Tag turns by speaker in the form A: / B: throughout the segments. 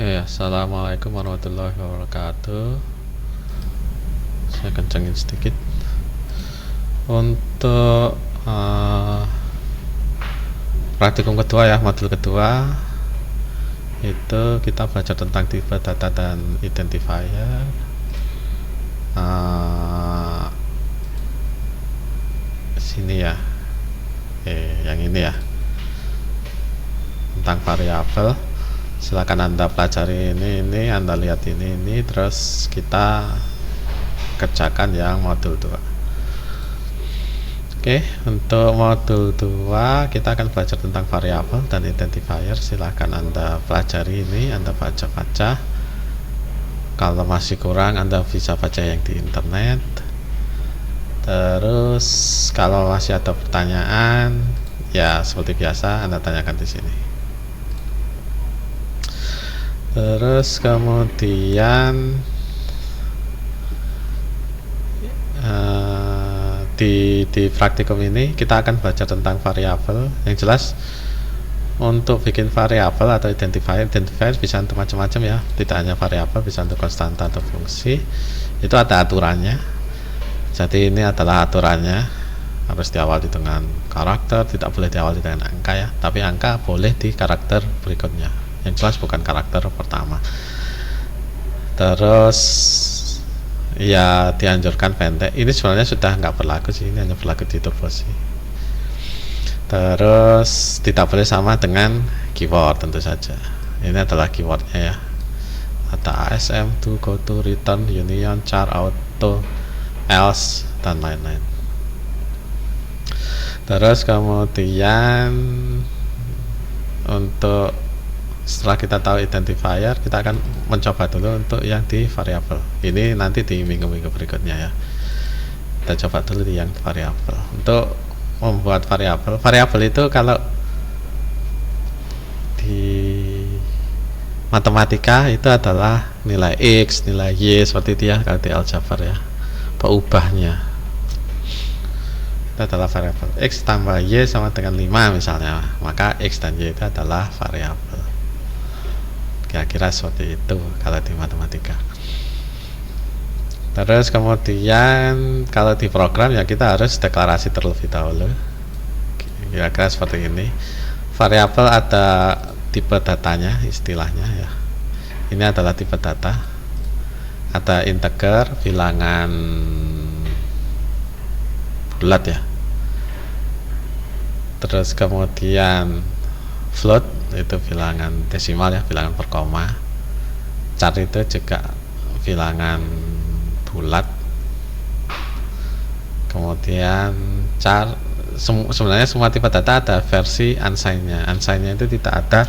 A: Assalamualaikum warahmatullahi wabarakatuh. Saya kencengin sedikit. Untuk praktikum kedua ya, modul kedua itu kita belajar tentang tipe data dan identifier. Sini ya, yang ini ya, tentang variabel. Silakan Anda pelajari ini Anda lihat ini terus kita kerjakan yang modul 2. Oke, untuk modul 2 kita akan belajar tentang variabel dan identifier. Silakan Anda pelajari ini, Anda baca-baca. Kalau masih kurang Anda bisa baca yang di internet. Terus kalau masih ada pertanyaan ya seperti biasa Anda tanyakan di sini. Terus kemudian di praktikum ini kita akan belajar tentang variabel. Yang jelas untuk bikin variabel atau identifier bisa untuk macam-macam ya, tidak hanya variabel, bisa untuk konstanta atau fungsi. Itu ada aturannya. Jadi ini adalah aturannya, harus diawali dengan karakter, tidak boleh diawali dengan angka ya, tapi angka boleh di karakter berikutnya. Yang jelas bukan karakter pertama. Terus ya dianjurkan pendek. Ini sebenarnya sudah nggak berlaku sih, ini hanya berlaku di Turbosi. Terus tidak boleh sama dengan keyword tentu saja. Ini adalah keywordnya ya. Ada ASM, to, go to, return, union, char, auto, else dan lain-lain. Terus kemudian untuk setelah kita tahu identifier, kita akan mencoba dulu untuk yang di variabel. Ini nanti di minggu-minggu berikutnya ya. Kita coba dulu di yang variabel. Untuk membuat variabel itu kalau di matematika itu adalah nilai X, nilai Y seperti itu ya, kalau di aljabar ya. Peubahnya itu adalah variabel. X tambah Y sama dengan 5 misalnya, maka X dan Y itu adalah variabel. Kira-kira seperti itu kalau di matematika. Terus kemudian kalau di program ya kita harus deklarasi terlebih dahulu. Kira-kira seperti ini. Variabel ada tipe datanya istilahnya ya. Ini adalah tipe data. Ada integer, bilangan bulat ya. Terus kemudian float itu bilangan desimal ya, bilangan per koma. Char itu juga bilangan bulat. Kemudian char sebenarnya semua tipe data ada versi unsigned-nya. Unsigned-nya itu tidak ada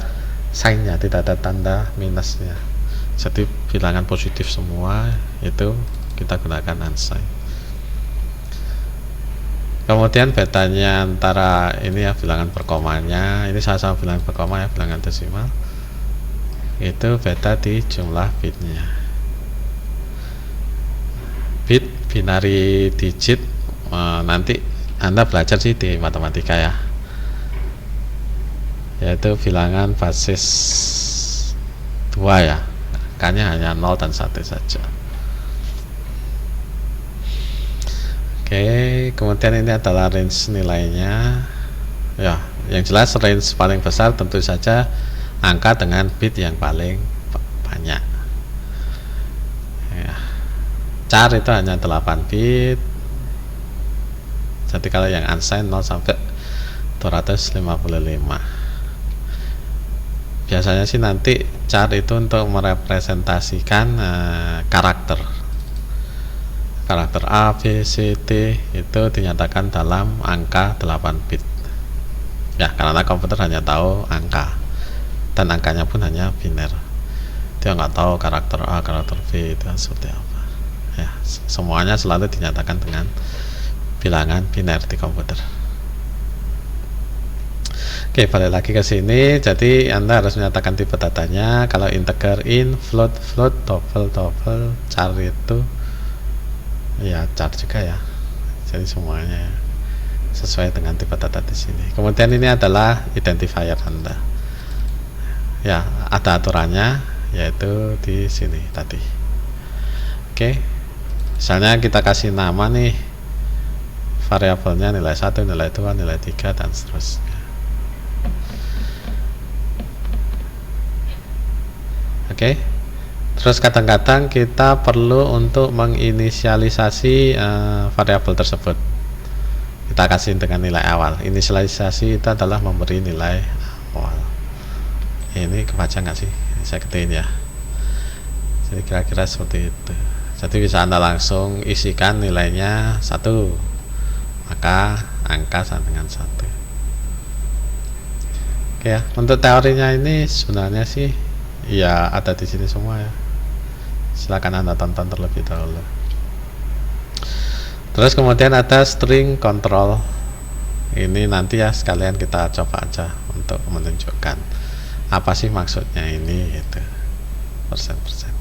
A: sign-nya, tidak ada tanda minusnya. Jadi bilangan positif semua itu kita gunakan unsigned. Kemudian bedanya antara ini ya bilangan per komanya, ini sama-sama bilangan per koma ya, bilangan desimal. Itu beda di jumlah bitnya. Bit binary digit nanti Anda belajar sih di matematika ya. Yaitu bilangan basis 2 ya. Angkanya hanya 0 dan 1 saja. Oke, kemudian ini adalah range nilainya ya. Yang jelas range paling besar tentu saja angka dengan bit yang paling banyak ya. Char itu hanya 8 bit. Jadi kalau yang unsigned 0 sampai 255. Biasanya sih nanti char itu untuk merepresentasikan karakter A, B, C, D itu dinyatakan dalam angka 8 bit ya, karena komputer hanya tahu angka dan angkanya pun hanya biner. Dia nggak tahu karakter A, karakter B itu seperti apa ya. Semuanya selalu dinyatakan dengan bilangan biner di komputer. Oke, balik lagi ke sini. Jadi Anda harus menyatakan tipe datanya. Kalau integer in, float, double, char itu ya char juga ya. Jadi semuanya sesuai dengan tipe data di sini. Kemudian ini adalah identifier Anda. Ya, ada aturannya. yaitu di sini tadi. Oke, misalnya kita kasih nama nih variabelnya nilai 1, nilai 2, nilai 3 dan seterusnya. Oke, terus kadang-kadang kita perlu untuk menginisialisasi variabel tersebut. Kita kasih dengan nilai awal. Inisialisasi itu adalah memberi nilai awal. Ini kebaca nggak sih? Ini saya ketiin ya. Jadi kira-kira seperti itu. Jadi bisa Anda langsung isikan nilainya 1, maka angka sama dengan 1. Oke ya, untuk teorinya ini sebenarnya sih ya ada di sini semua ya. Silakan Anda tonton terlebih dahulu. Terus kemudian ada string control. Ini nanti ya sekalian kita coba aja untuk menunjukkan apa sih maksudnya ini gitu. Persen-persen.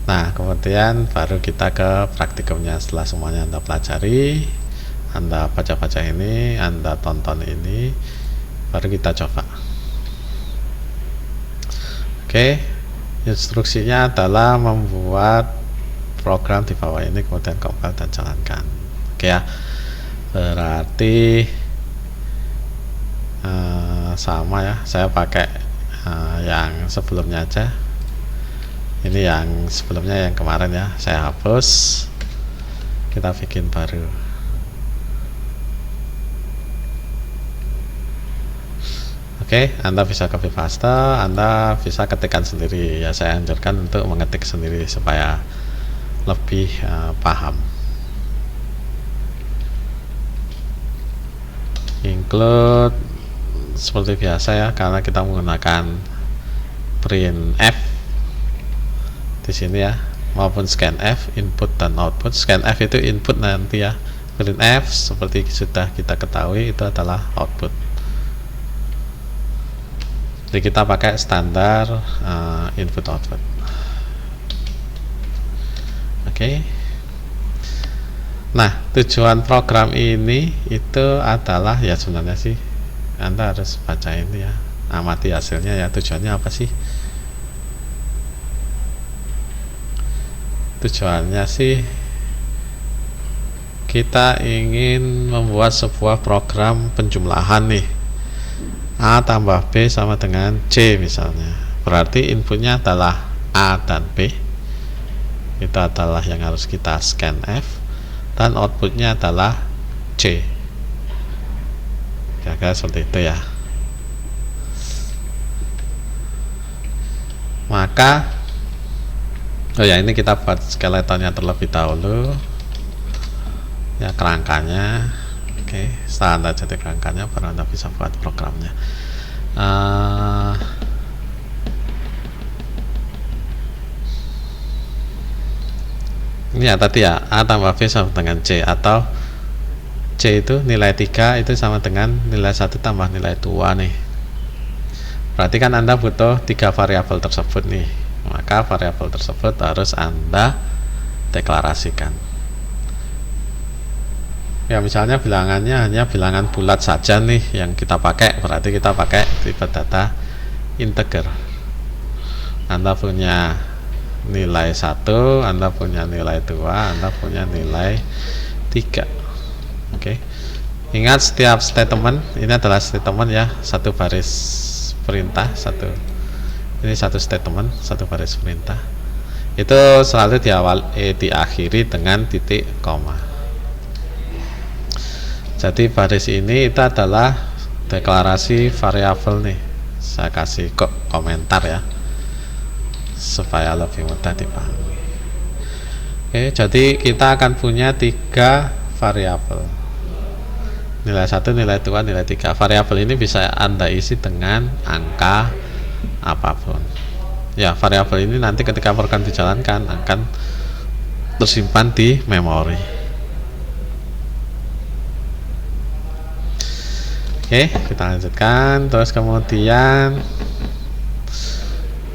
A: Nah, kemudian baru kita ke praktikumnya. Setelah semuanya Anda pelajari, Anda baca-baca ini, Anda tonton ini, baru kita coba. Oke, instruksinya adalah membuat program di bawah ini, kemudian compile dan jalankan. Oke ya, berarti sama ya, saya pakai yang sebelumnya aja. Ini yang sebelumnya, yang kemarin ya, saya hapus, kita bikin baru. Oke, Anda bisa copy paste, Anda bisa ketikkan sendiri ya. Saya anjurkan untuk mengetik sendiri supaya lebih paham. Include seperti biasa ya, karena kita menggunakan printf di sini ya, maupun scanf, input dan output. Scanf itu input nanti ya, printf seperti sudah kita ketahui itu adalah output. Jadi kita pakai standar input output. Oke. Nah, tujuan program ini itu adalah ya sebenarnya sih Anda harus baca ini ya, amati hasilnya ya. Tujuannya apa sih? Tujuannya sih kita ingin membuat sebuah program penjumlahan nih, A tambah B sama dengan C misalnya. Berarti inputnya adalah A dan B, itu adalah yang harus kita scanf, dan outputnya adalah C. Kira-kira seperti itu ya. Maka oh ya, ini kita buat skeletonnya terlebih dahulu ya, kerangkanya. Oke, setelah Anda jadi kerangkanya baru Anda bisa buat programnya. Ini ya tadi ya, A tambah B sama dengan C, atau C itu nilai 3 itu sama dengan nilai 1 tambah nilai 2 nih. Berarti kan Anda butuh 3 variabel tersebut nih, maka variabel tersebut harus Anda deklarasikan. Ya, misalnya bilangannya hanya bilangan bulat saja nih yang kita pakai, berarti kita pakai tipe data integer. Anda punya nilai 1, Anda punya nilai 2, Anda punya nilai 3. Oke. Ingat setiap statement ini adalah statement ya, satu baris perintah, ini satu statement, satu baris perintah. Itu selalu diakhiri dengan titik koma. Jadi baris ini itu adalah deklarasi variabel nih. Saya kasih komentar ya, supaya lebih mudah dipahami. Oke, jadi kita akan punya 3 variabel. Nilai 1, nilai 2, nilai 3. Variabel ini bisa Anda isi dengan angka apapun. Ya, variabel ini nanti ketika program dijalankan akan tersimpan di memori. Oke, kita lanjutkan. Terus kemudian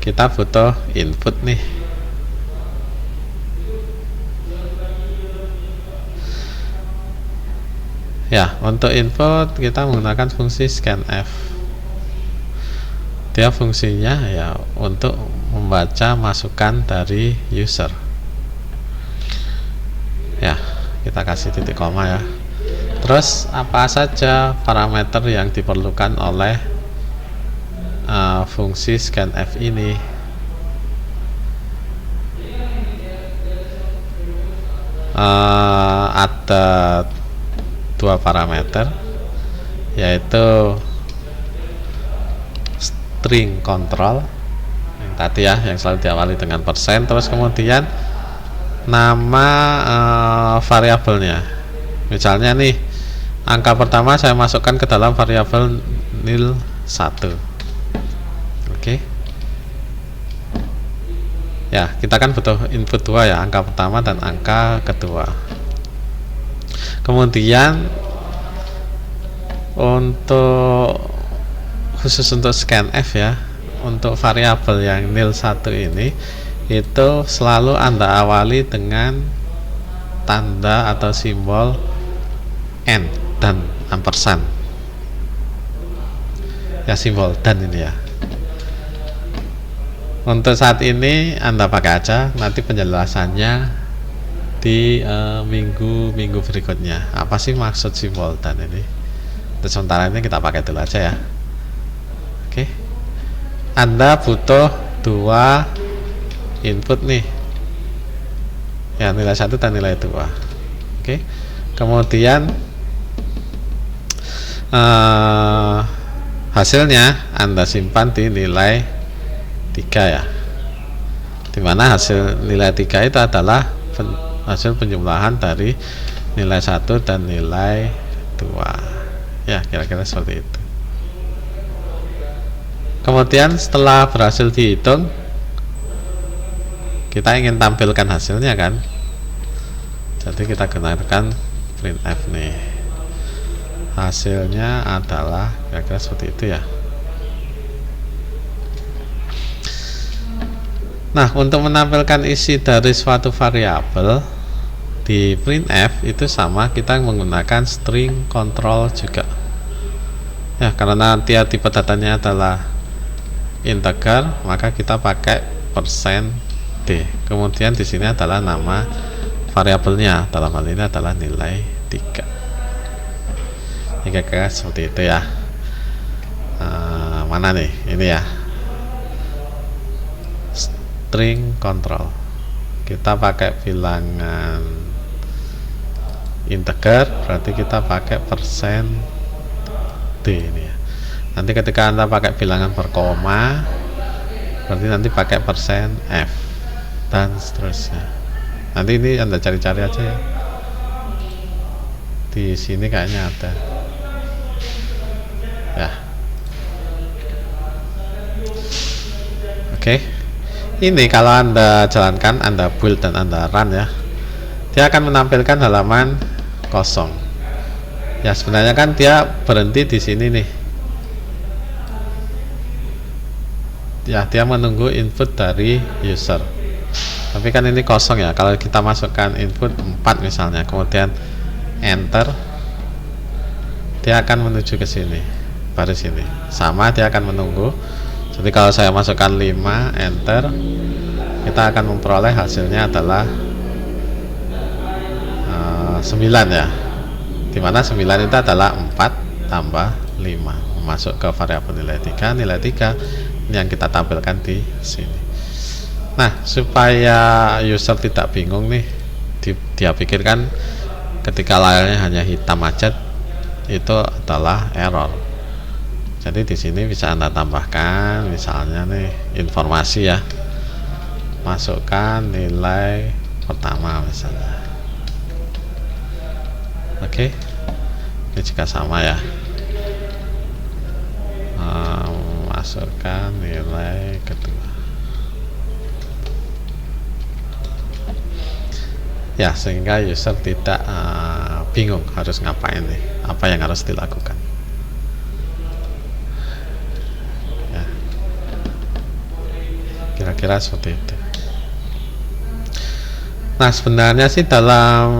A: kita butuh input nih. Ya, untuk input kita menggunakan fungsi scanf. Dia fungsinya ya untuk membaca masukan dari user. Ya, kita kasih titik koma ya. Terus apa saja parameter yang diperlukan oleh fungsi scanf ini? Ada dua parameter, yaitu string control yang tadi ya, yang selalu diawali dengan persen, terus kemudian nama variabelnya. Misalnya nih, angka pertama saya masukkan ke dalam variabel nil 1. Oke. Ya, kita kan butuh input 2 ya, angka pertama dan angka kedua. Kemudian untuk khusus untuk scanf ya, untuk variabel yang nil 1 ini itu selalu Anda awali dengan tanda atau simbol N dan ampersand. Ya, simbol dan ini ya. Untuk saat ini Anda pakai aja, nanti penjelasannya di minggu berikutnya. Apa sih maksud simbol dan ini? Untuk sementara ini kita pakai dulu aja ya. Oke. Anda butuh 2 input nih. Ya, nilai 1 dan nilai 2. Oke. Kemudian hasilnya Anda simpan di nilai 3 ya, dimana hasil nilai 3 itu adalah hasil penjumlahan dari nilai 1 dan nilai 2 ya, kira-kira seperti itu. Kemudian setelah berhasil dihitung, kita ingin tampilkan hasilnya kan, jadi kita gunakan printf nih, hasilnya adalah kira-kira seperti itu ya. Nah, untuk menampilkan isi dari suatu variabel di printf itu sama, kita menggunakan string control juga. Ya, karena dia tipe datanya adalah integer, maka kita pakai %d. Kemudian di sini adalah nama variabelnya, dalam hal ini adalah nilai 3. Kira-kira seperti itu ya. Mana nih? Ini ya. String control, kita pakai bilangan integer, berarti kita pakai %d ini ya. Nanti ketika Anda pakai bilangan berkoma, berarti nanti pakai %f dan seterusnya. Nanti ini Anda cari-cari aja ya, di sini kayaknya ada ya. Oke. Ini kalau Anda jalankan, Anda build dan Anda run ya, dia akan menampilkan halaman kosong. Ya, sebenarnya kan dia berhenti di sini nih. Ya, dia menunggu input dari user. Tapi kan ini kosong ya. Kalau kita masukkan input 4 misalnya, kemudian enter, dia akan menuju ke sini, baris ini. Sama, dia akan menunggu. Jadi kalau saya masukkan 5, enter, kita akan memperoleh hasilnya adalah 9 ya, dimana 9 itu adalah 4 tambah 5 masuk ke variabel nilai 3. Nilai 3 ini yang kita tampilkan di sini. Nah, supaya user tidak bingung nih, dia pikirkan ketika layarnya hanya hitam aja itu adalah error. Jadi di sini bisa Anda tambahkan misalnya nih informasi ya, masukkan nilai pertama misalnya. Oke, ini juga sama ya, masukkan nilai kedua ya, sehingga user tidak bingung harus ngapain nih, apa yang harus dilakukan. Kira-kira seperti itu. Nah, sebenarnya sih dalam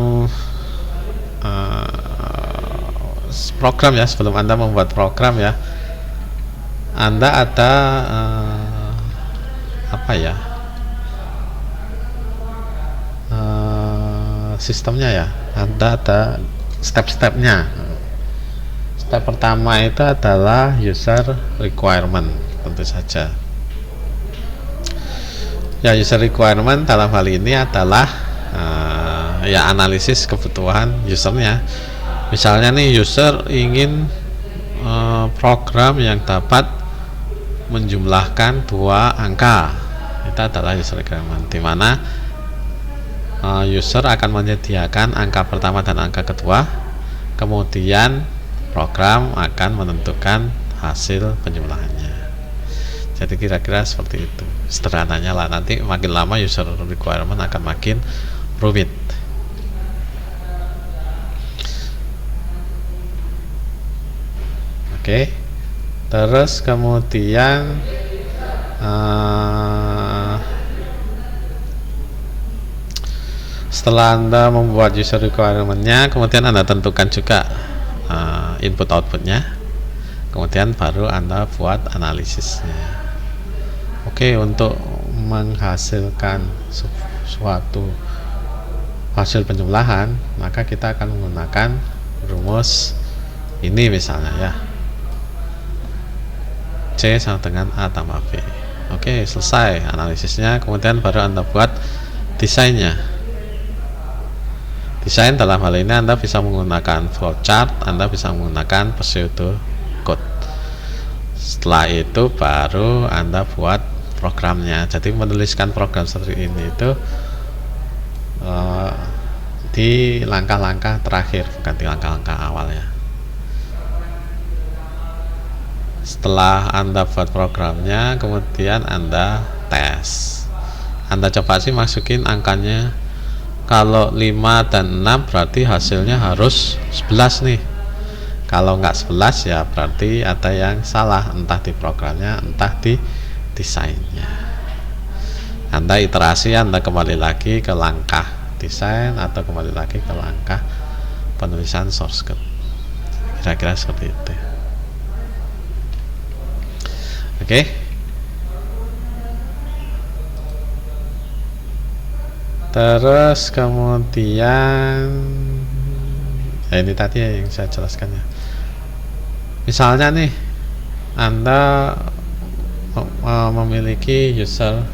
A: program ya, sebelum Anda membuat program ya, Anda ada apa apa ya, sistemnya ya, ada step-stepnya. Step pertama itu adalah user requirement, tentu saja ya. User requirement dalam hal ini adalah ya analisis kebutuhan usernya. Misalnya nih, user ingin program yang dapat menjumlahkan 2 angka, itu adalah user requirement, di mana user akan menyediakan angka pertama dan angka kedua, kemudian program akan menentukan hasil penjumlahannya. Jadi kira-kira seperti itu sederhananya lah. Nanti makin lama user requirement akan makin rumit. Oke, terus kemudian setelah Anda membuat user requirement-nya, kemudian Anda tentukan juga input outputnya, kemudian baru Anda buat analisisnya. Oke, untuk menghasilkan suatu hasil penjumlahan, maka kita akan menggunakan rumus ini misalnya ya, C sama dengan A tambah B. Oke, selesai analisisnya, kemudian baru Anda buat desainnya. Desain dalam hal ini Anda bisa menggunakan flowchart, Anda bisa menggunakan pseudo code. Setelah itu baru Anda buat programnya. Jadi menuliskan program seperti ini itu di langkah-langkah terakhir, bukan di langkah-langkah awal ya. Setelah Anda buat programnya, kemudian Anda tes. Anda coba sih masukin angkanya. Kalau 5 dan 6 berarti hasilnya harus 11 nih. Kalau nggak 11 ya berarti ada yang salah, entah di programnya, entah di desainnya. Anda iterasi, Anda kembali lagi ke langkah desain atau kembali lagi ke langkah penulisan source code. Kira-kira seperti itu. Oke. Terus kemudian ya ini tadi yang saya jelaskan ya. Misalnya nih, Anda memiliki user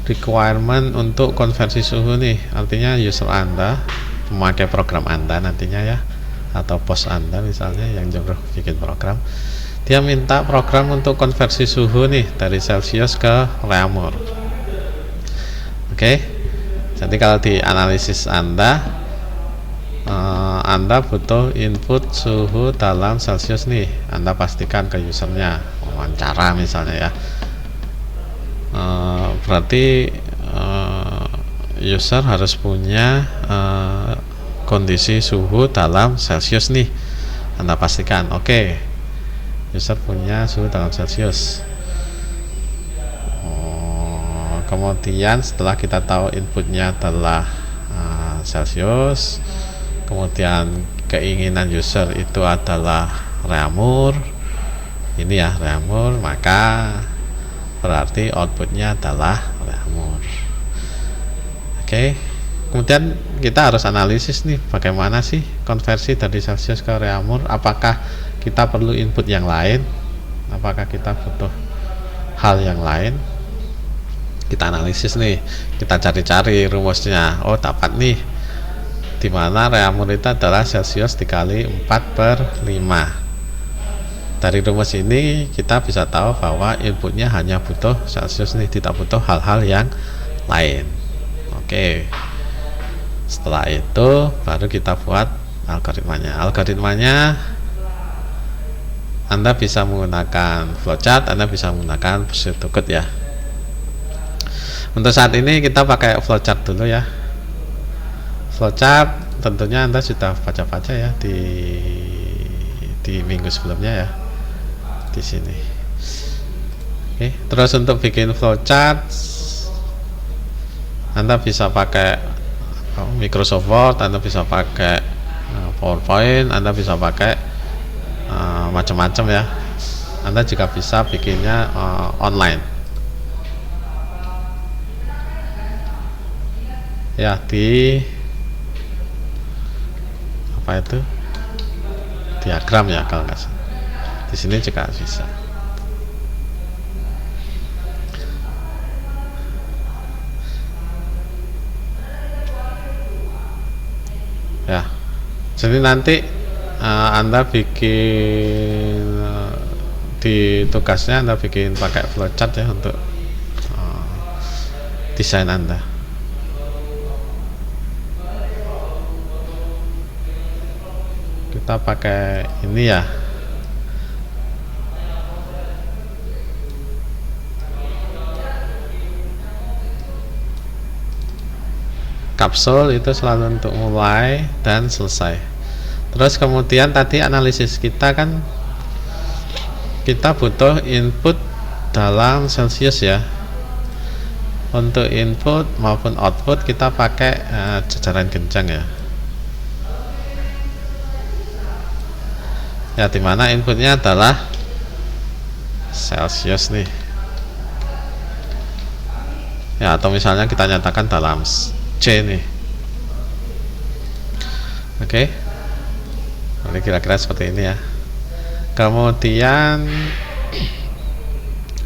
A: requirement untuk konversi suhu nih, artinya user Anda memakai program Anda nantinya ya, atau bos Anda misalnya yang jauh bikin program, dia minta program untuk konversi suhu nih dari Celsius ke Reaumur. Oke. Jadi kalau di analisis Anda butuh input suhu dalam Celsius nih, Anda pastikan ke usernya, wawancara misalnya ya. Berarti user harus punya kondisi suhu dalam Celsius nih, Anda pastikan. Oke, user punya suhu dalam Celsius. Kemudian setelah kita tahu inputnya adalah Celsius, kemudian keinginan user itu adalah Reaumur, ini ya Reaumur, maka berarti outputnya adalah Reaumur. Oke, kemudian kita harus analisis nih, bagaimana sih konversi dari Celsius ke Reaumur. Apakah kita perlu input yang lain, apakah kita butuh hal yang lain. Kita analisis nih, kita cari-cari rumusnya. Oh, dapat nih, dimana Reaumur itu adalah Celsius dikali 4/5. Dari rumus ini kita bisa tahu bahwa inputnya hanya butuh Celsius nih, tidak butuh hal-hal yang lain. Oke, setelah itu baru kita buat algoritmanya. Algoritmanya Anda bisa menggunakan flowchart, Anda bisa menggunakan pseudocode ya. Untuk saat ini kita pakai flowchart dulu ya. Flowchart tentunya Anda sudah baca-baca ya di minggu sebelumnya ya, di sini. Oke, terus untuk bikin flowchart Anda bisa pakai Microsoft Word, Anda bisa pakai PowerPoint, Anda bisa pakai macam-macam ya. Anda juga bisa bikinnya online. ya di apa itu diagram ya kalau nggak salah. Di sini juga bisa. Ya, jadi nanti Anda bikin di tugasnya Anda bikin pakai flowchart ya untuk desain Anda. Kita pakai ini ya. Kapsul itu selalu untuk mulai dan selesai. Terus kemudian tadi analisis kita kan kita butuh input dalam Celsius ya. Untuk input maupun output kita pakai jajaran genjang ya. Ya, dimana inputnya adalah Celsius nih. Ya, atau misalnya kita nyatakan dalam C nih. Oke. Jadi kira-kira seperti ini ya. Kemudian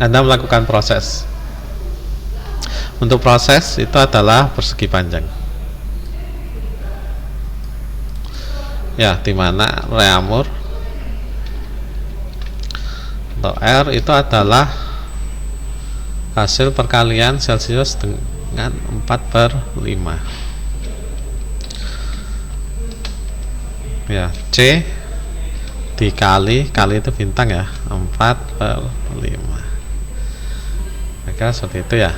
A: Anda melakukan proses. Untuk proses itu adalah persegi panjang. Ya, dimana Reaumur atau R itu adalah hasil perkalian Celsius dengan 4/5. Ya, C dikali itu bintang ya, 4/5. Maka seperti itu ya.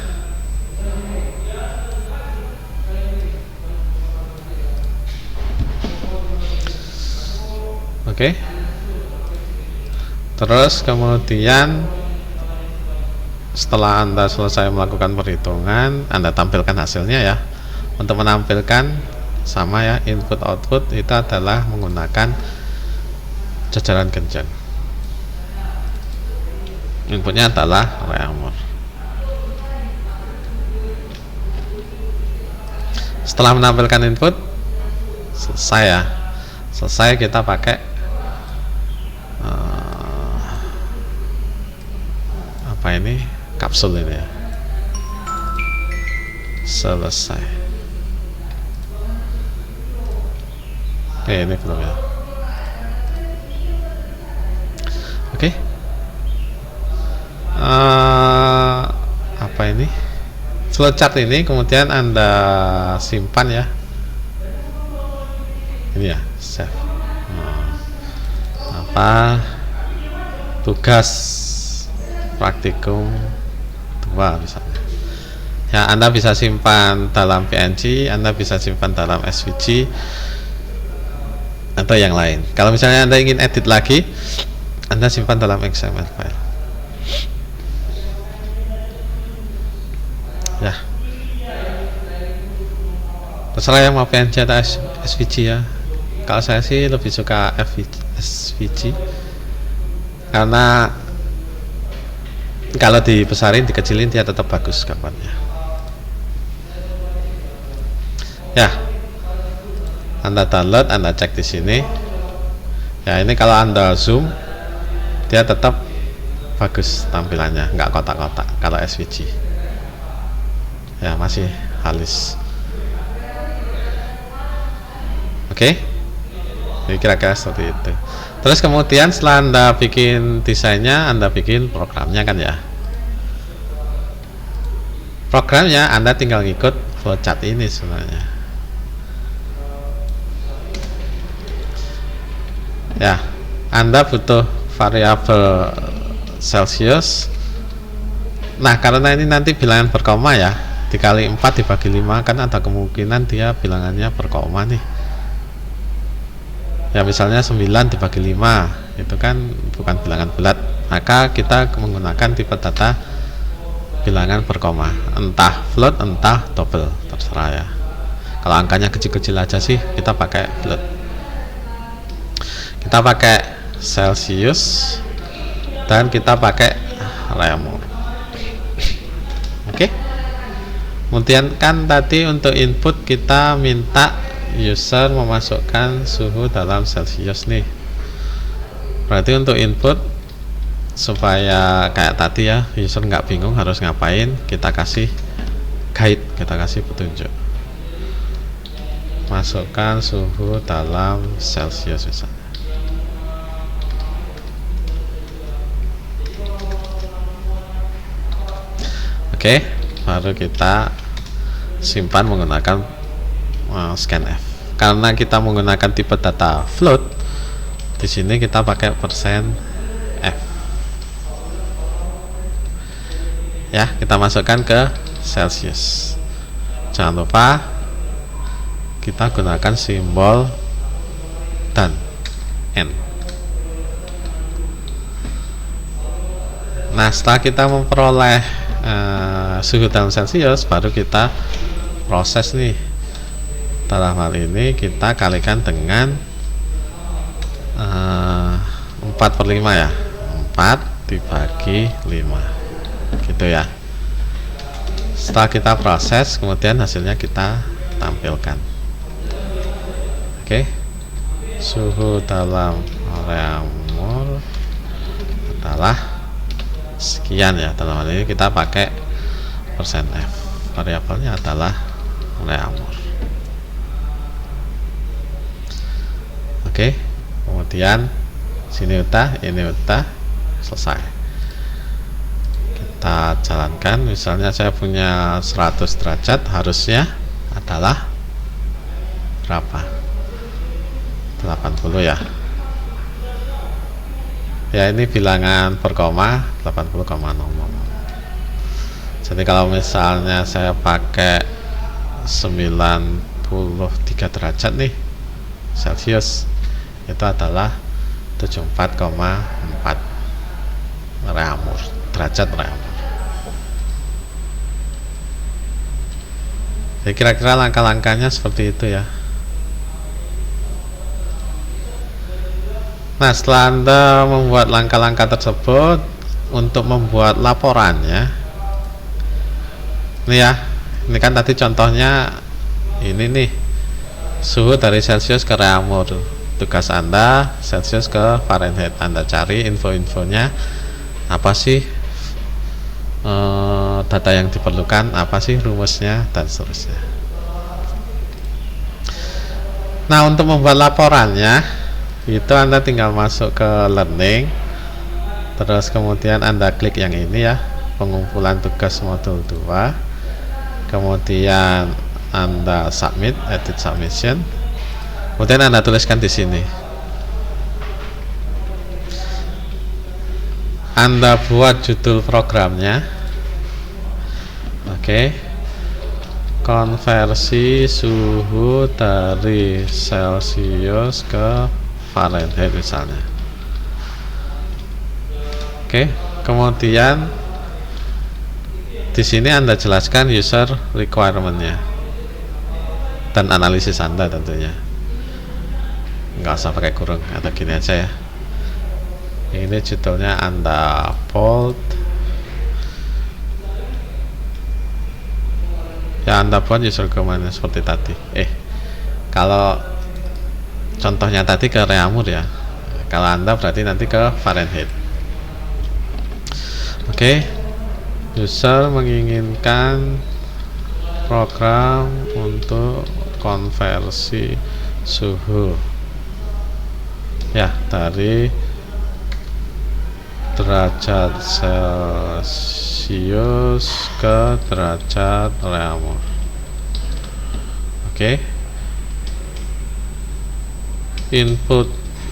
A: Oke. Terus kemudian setelah Anda selesai melakukan perhitungan, Anda tampilkan hasilnya ya. Untuk menampilkan sama ya, input output itu adalah menggunakan jajaran genjang. Inputnya adalah Reaumur. Setelah menampilkan input, selesai ya. Selesai, kita pakai apa ini, kapsul ini ya. Selesai. Ini belum ya. Oke. Apa ini? Flowchart ini kemudian Anda simpan ya. Ini ya, save. Apa tugas praktikum 2 misalnya ya. Anda bisa simpan dalam PNG, Anda bisa simpan dalam SVG atau yang lain. Kalau misalnya Anda ingin edit lagi, Anda simpan dalam XML file ya. Terserah yang mau PNG atau SVG ya. Kalau saya sih lebih suka SVG karena kalau dibesarin, dikecilin dia tetap bagus gambarnya. Ya, Anda download, Anda cek di sini. Ya, ini kalau Anda zoom, dia tetap bagus tampilannya, nggak kotak-kotak. Kalau SVG, ya masih halus. Oke, jadi kira-kira seperti itu. Terus kemudian setelah Anda bikin desainnya, Anda bikin programnya kan ya. Programnya Anda tinggal ngikut flowchart ini sebenarnya. Ya, Anda butuh variabel Celsius. Nah, karena ini nanti bilangan berkoma ya, dikali 4 dibagi 5 kan ada kemungkinan dia bilangannya berkoma nih. Ya, misalnya 9 dibagi 5 itu kan bukan bilangan bulat, maka kita menggunakan tipe data bilangan berkoma, entah float entah double, terserah ya. Kalau angkanya kecil-kecil aja sih kita pakai float. Kita pakai Celsius dan kita pakai Reaumur. Oke. Kemudian kan tadi untuk input kita minta user memasukkan suhu dalam Celsius nih. Berarti untuk input supaya kayak tadi ya, user nggak bingung harus ngapain, kita kasih guide, kita kasih petunjuk. Masukkan suhu dalam Celsius misalnya. Oke, baru kita simpan menggunakan scanf. Karena kita menggunakan tipe data float, di sini kita pakai %f. Ya, kita masukkan ke Celsius. Jangan lupa kita gunakan simbol dan n. Nah, setelah kita memperoleh suhu dalam Celsius, baru kita proses nih. Dalam hal ini kita kalikan dengan 4/5 ya, 4 dibagi 5 gitu ya. Setelah kita proses, kemudian hasilnya kita tampilkan. Oke, suhu dalam reaumur adalah sekian ya. Dalam hal ini kita pakai %f, variabelnya adalah reaumur. Oke, kemudian sini udah, ini udah selesai. Kita jalankan. Misalnya saya punya 100 derajat, harusnya adalah berapa? 80 ya. Ya, ini bilangan per koma 80,00. Jadi kalau misalnya saya pakai 93 derajat nih Celsius, itu adalah 74,4 reaumur, derajat reaumur. Jadi kira-kira langkah-langkahnya seperti itu ya. Nah, setelah Anda membuat langkah-langkah tersebut, untuk membuat laporannya, ini ya, ini kan tadi contohnya ini nih, suhu dari Celsius ke reaumur. Tugas Anda Celsius ke Fahrenheit. Anda cari info-infonya, apa sih data yang diperlukan, apa sih rumusnya, dan seterusnya. Nah, untuk membuat laporannya itu Anda tinggal masuk ke learning, terus kemudian Anda klik yang ini ya, pengumpulan tugas modul 2, kemudian Anda submit, edit submission, kemudian Anda tuliskan di sini. Anda buat judul programnya. Oke. Konversi suhu dari Celsius ke Fahrenheit misalnya. Oke, kemudian di sini Anda jelaskan user requirement-nya dan analisis Anda tentunya. Nggak usah pakai kurung atau gini aja ya. Ini judulnya Anda bold. Ya, Anda buat user requirement seperti tadi. Kalau contohnya tadi ke reaumur ya, kalau Anda berarti nanti ke Fahrenheit. Oke, user menginginkan program untuk konversi suhu ya dari derajat Celsius ke derajat reaumur. Oke. Input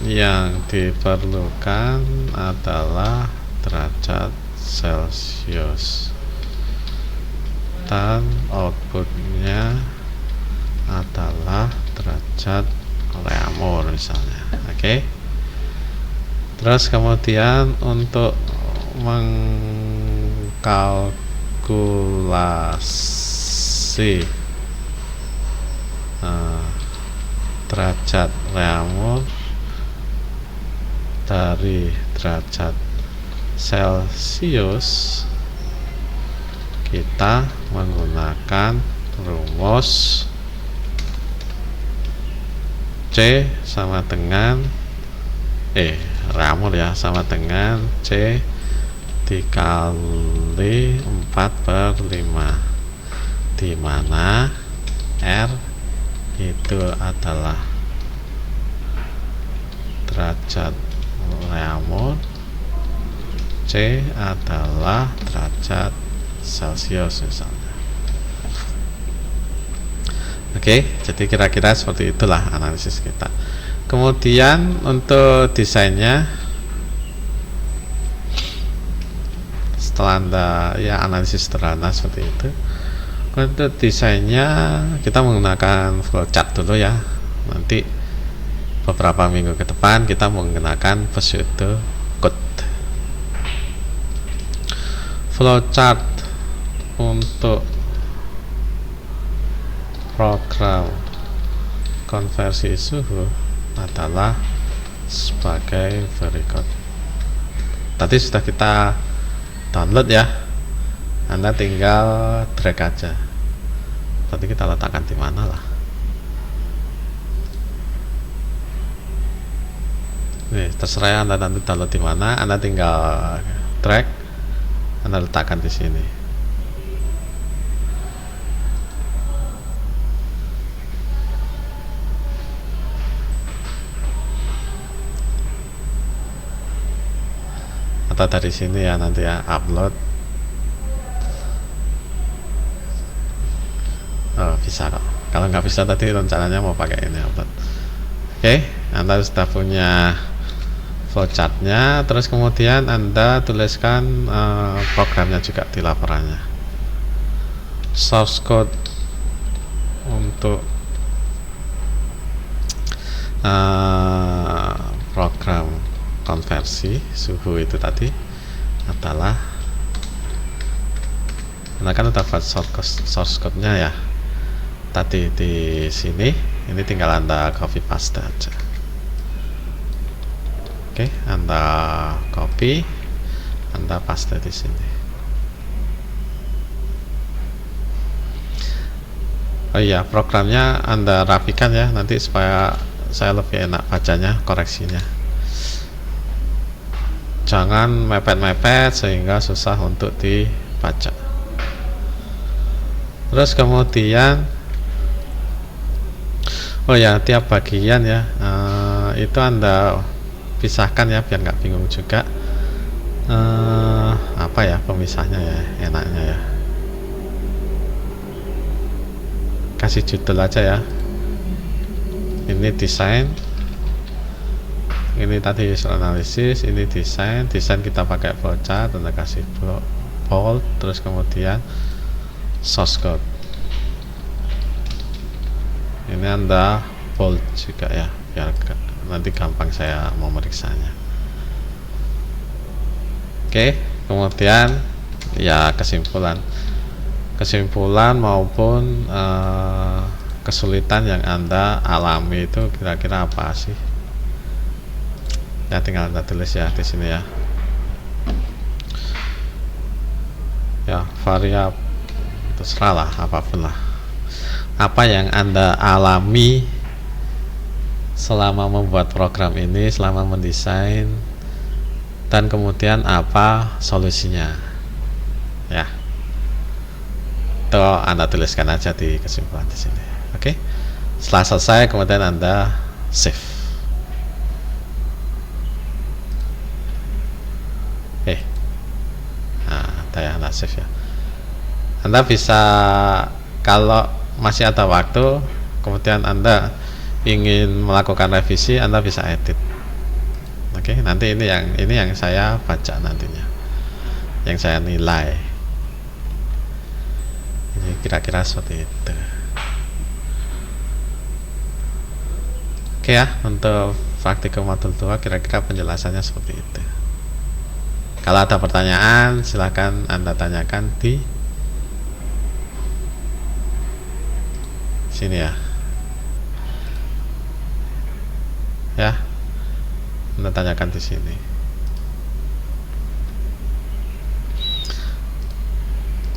A: yang diperlukan adalah derajat Celsius dan outputnya adalah derajat reaumur misalnya. Oke. Terus kemudian untuk mengkalkulasi derajat reaumur dari derajat Celsius, kita menggunakan rumus C sama dengan ramur ya, sama dengan C dikali 4/5, di mana R itu adalah derajat ramur, C adalah derajat Celcius misalnya. Oke, jadi kira-kira seperti itulah analisis kita. Kemudian untuk desainnya, setelah Anda ya analisis sederhana seperti itu, untuk desainnya kita menggunakan flowchart dulu ya. Nanti beberapa minggu ke depan kita menggunakan pseudo code. Flowchart untuk program konversi suhu adalah sebagai berikut. Tadi sudah kita download ya, Anda tinggal drag aja. Tadi kita letakkan di mana lah. Nih, terserah Anda nanti download di mana, Anda tinggal drag, Anda letakkan di sini. Atau dari sini ya nanti ya, upload. Oh, bisa kok. Kalau nggak bisa tadi rencananya mau pakai ini upload. Oke, Anda sudah punya flowchartnya, terus kemudian Anda tuliskan programnya juga di laporannya. Source code untuk program konversi suhu itu tadi adalah, Anda kan udah buat source code-nya ya tadi di sini. Ini tinggal Anda copy paste aja. Oke, Anda copy, Anda paste di sini. Oh iya, programnya Anda rapikan ya nanti supaya saya lebih enak bacanya, koreksinya. Jangan mepet-mepet sehingga susah untuk dibaca. Terus kemudian, oh ya, tiap bagian ya itu Anda pisahkan ya biar nggak bingung juga. Apa ya pemisahnya ya enaknya ya, kasih judul aja ya. Ini desain, ini tadi user analisis, ini desain kita pakai flowchart, Anda kasih bold, terus kemudian source code. Ini Anda bold juga ya, biar nanti gampang saya memeriksanya. Oke, kemudian ya kesimpulan maupun kesulitan yang Anda alami itu kira-kira apa sih? Ya tinggal Anda tulis ya di sini ya. Ya, variabel terserah lah, apapun lah. Apa yang Anda alami selama membuat program ini, selama mendesain, dan kemudian apa solusinya. Ya. Itu Anda tuliskan aja di kesimpulan di sini. Oke. Setelah selesai kemudian Anda save. Anda save ya. Anda bisa, kalau masih ada waktu kemudian Anda ingin melakukan revisi, Anda bisa edit. Oke, nanti ini yang saya baca nantinya, yang saya nilai. Ini kira-kira seperti itu. Oke ya, untuk praktikum modul 2 kira-kira penjelasannya seperti itu. Kalau ada pertanyaan silahkan Anda tanyakan di sini ya. Ya, Anda tanyakan di sini.